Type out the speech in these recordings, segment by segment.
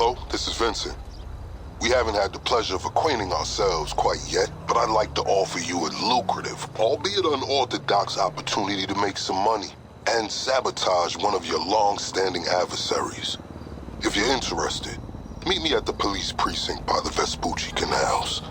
Hello, this is Vincent. We haven't had the pleasure of acquainting ourselves quite yet, but I'd like to offer you a lucrative, albeit unorthodox opportunity to make some money and sabotage one of your long-standing adversaries. If you're interested, meet me at the police precinct by the Vespucci Canals.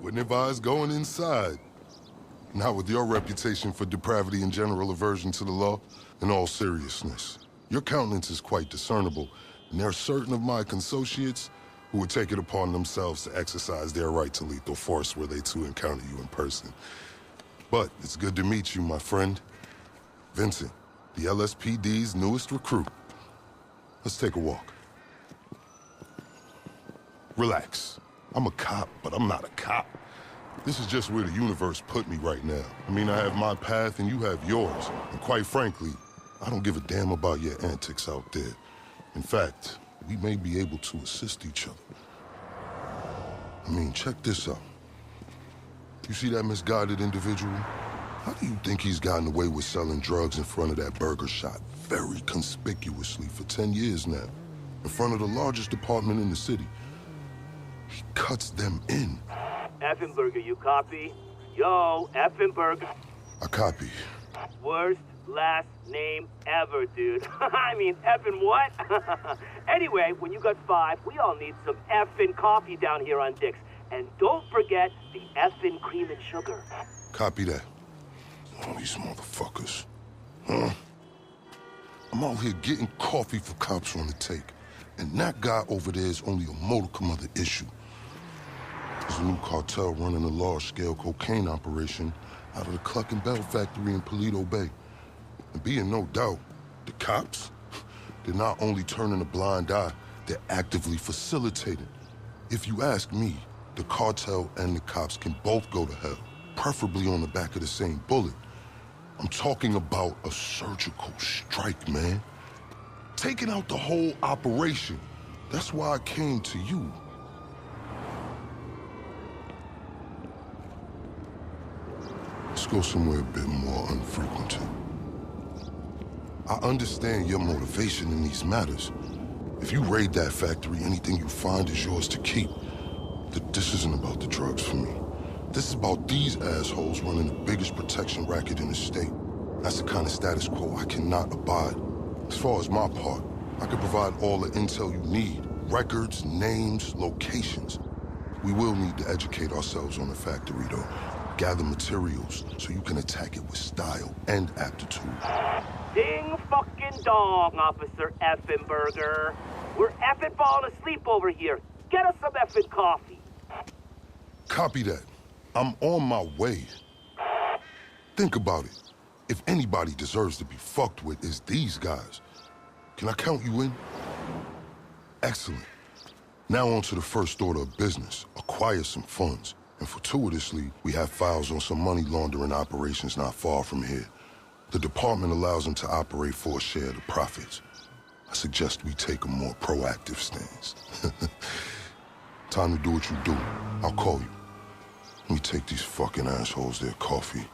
Wouldn't advise going inside. Not with your reputation for depravity and general aversion to the law. In all seriousness, your countenance is quite discernible, and there are certain of my consociates who would take it upon themselves to exercise their right to lethal force were they to encounter you in person. But it's good to meet you, my friend. Vincent, the LSPD's newest recruit. Let's take a walk. Relax. I'm a cop, but I'm not a cop. This is just where the universe put me right now. I mean, I have my path and you have yours. And quite frankly, I don't give a damn about your antics out there. In fact, we may be able to assist each other. I mean, check this out. You see that misguided individual? How do you think he's gotten away with selling drugs in front of that burger shop very conspicuously for 10 years now? In front of the largest department in the city. He cuts them in. Effenberger, you copy? Yo, Effenberger. I copy. Worst last name ever, dude. I mean, effing what? Anyway, when you got 5, we all need some effing coffee down here on Dick's. And don't forget the effing cream and sugar. Copy that. Oh, these motherfuckers. Huh? I'm out here getting coffee for cops on the take. And that guy over there is only a modicum of the issue. There's a new cartel running a large-scale cocaine operation out of the Cluckin Bell factory in Paleto Bay. And be in no doubt, the cops, they're not only turning a blind eye, they're actively facilitating. If you ask me, the cartel and the cops can both go to hell, preferably on the back of the same bullet. I'm talking about a surgical strike, man. Taking out the whole operation. That's why I came to you. Let's go somewhere a bit more unfrequented. I understand your motivation in these matters. If you raid that factory, anything you find is yours to keep. This isn't about the drugs for me. This is about these assholes running the biggest protection racket in the state. That's the kind of status quo I cannot abide. As far as my part, I can provide all the intel you need. Records, names, locations. We will need to educate ourselves on the factory, though. Gather materials so you can attack it with style and aptitude. Ding fucking dong, Officer Effenberger. We're effing falling asleep over here. Get us some effing coffee. Copy that. I'm on my way. Think about it. If anybody deserves to be fucked with, it's these guys. Can I count you in? Excellent. Now on to the first order of business. Acquire some funds. And fortuitously, we have files on some money laundering operations not far from here. The department allows them to operate for a share of the profits. I suggest we take a more proactive stance. Time to do what you do. I'll call you. Let me take these fucking assholes their coffee.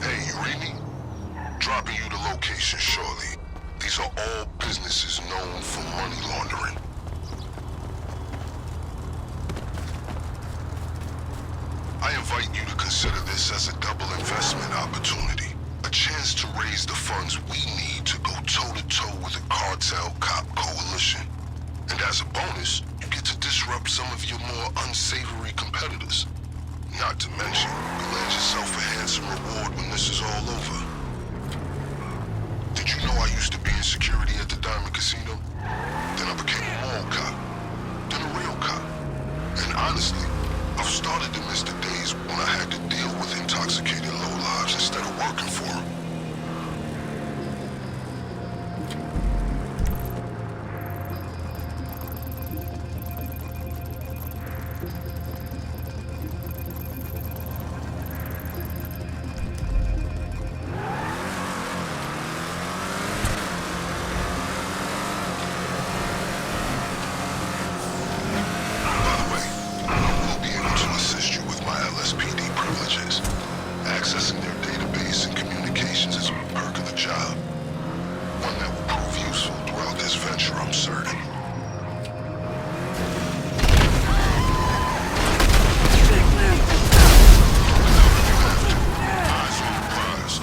Hey, you read me? dropping you the location shortly. These are all businesses known for money laundering. I invite you to consider this as a double investment opportunity. A chance to raise the funds we need to go toe-to-toe with the cartel cop coalition. And as a bonus, you get to disrupt some of your more unsavory competitors. Not to mention, you land yourself a handsome reward when this is all over. Did you know I used to be in security at the Diamond Casino? Then I became a mall cop. Then a real cop. And honestly, I've started to miss the days when I had to deal with intoxicated lowlives instead of working for them. Accessing their database and communications is a perk of the job. One that will prove useful throughout this venture, I'm certain. Eyes on the prize.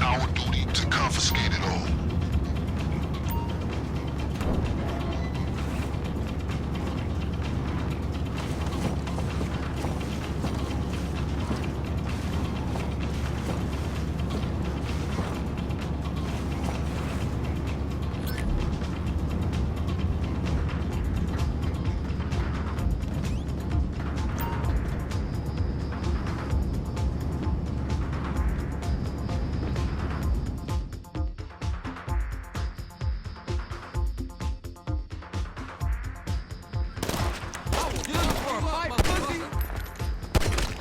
Our duty to confiscate it all.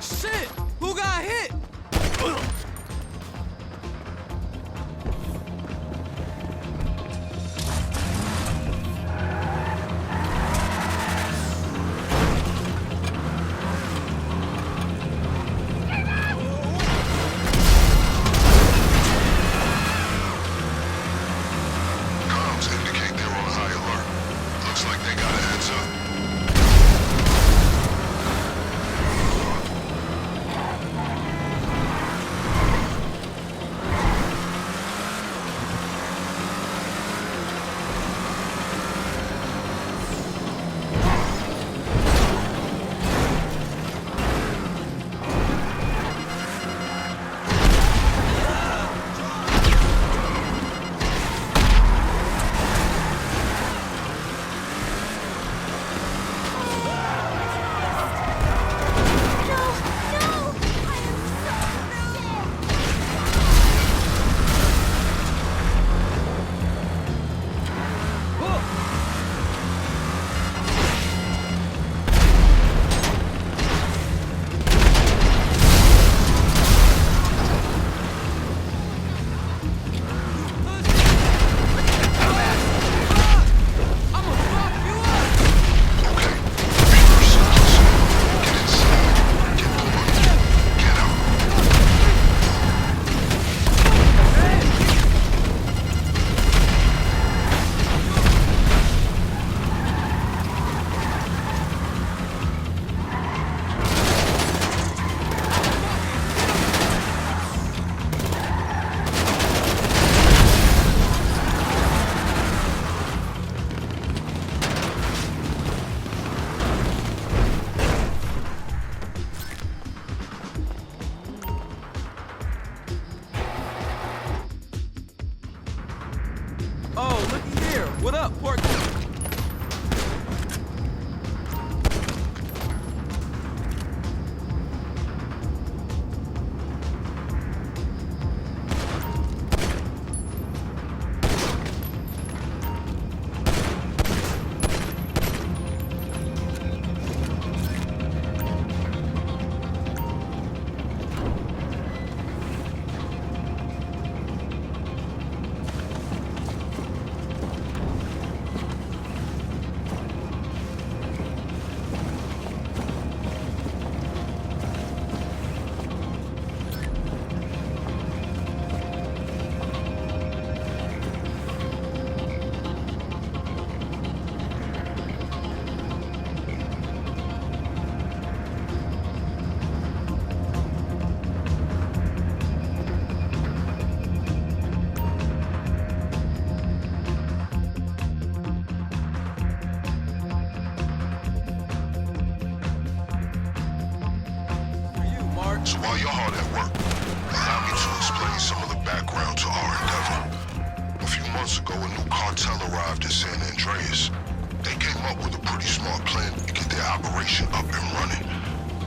Shit! Who got hit? Comms indicate they're on high alert. Looks like they got a heads up. What up, Porky? So while you're hard at work, allow me to explain some of the background to our endeavor. A few months ago, a new cartel arrived in San Andreas. They came up with a pretty smart plan to get their operation up and running.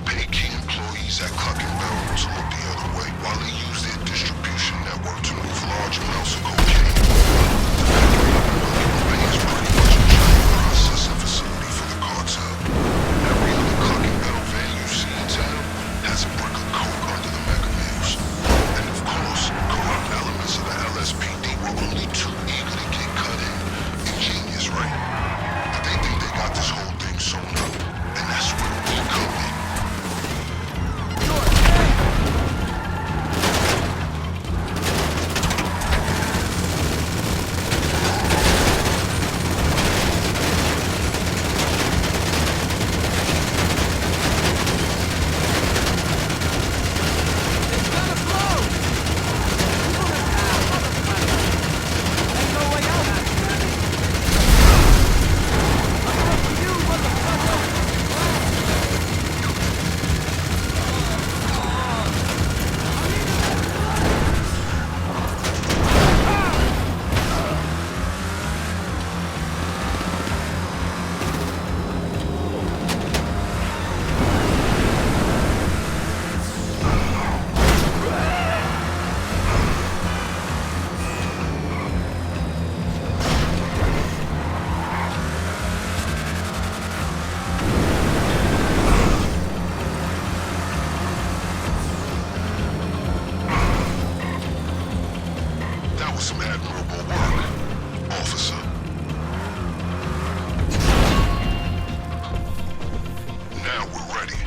Pay key employees at Cluckin Bell to look the other way while they use their distribution network to move large amounts of cocaine. The Bay is pretty much a giant processing facility for the cartel. Every other Cluckin Bell van you see in town has a brick of coke under the mega meals. And of course, corrupt elements of the LSPD were only too eager to get cut in. Ingenious, right? But they think they got this whole thing sewn up, and that's where we come in. Some admirable work, officer. Now we're ready.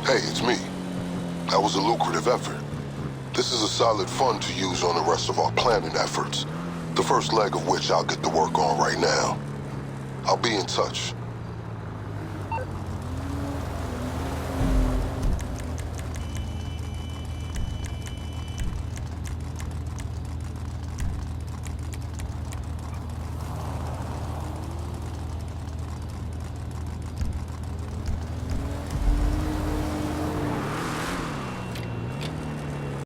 Hey, it's me. That was a lucrative effort. This is a solid fund to use on the rest of our planning efforts, the first leg of which I'll get to work on right now. I'll be in touch.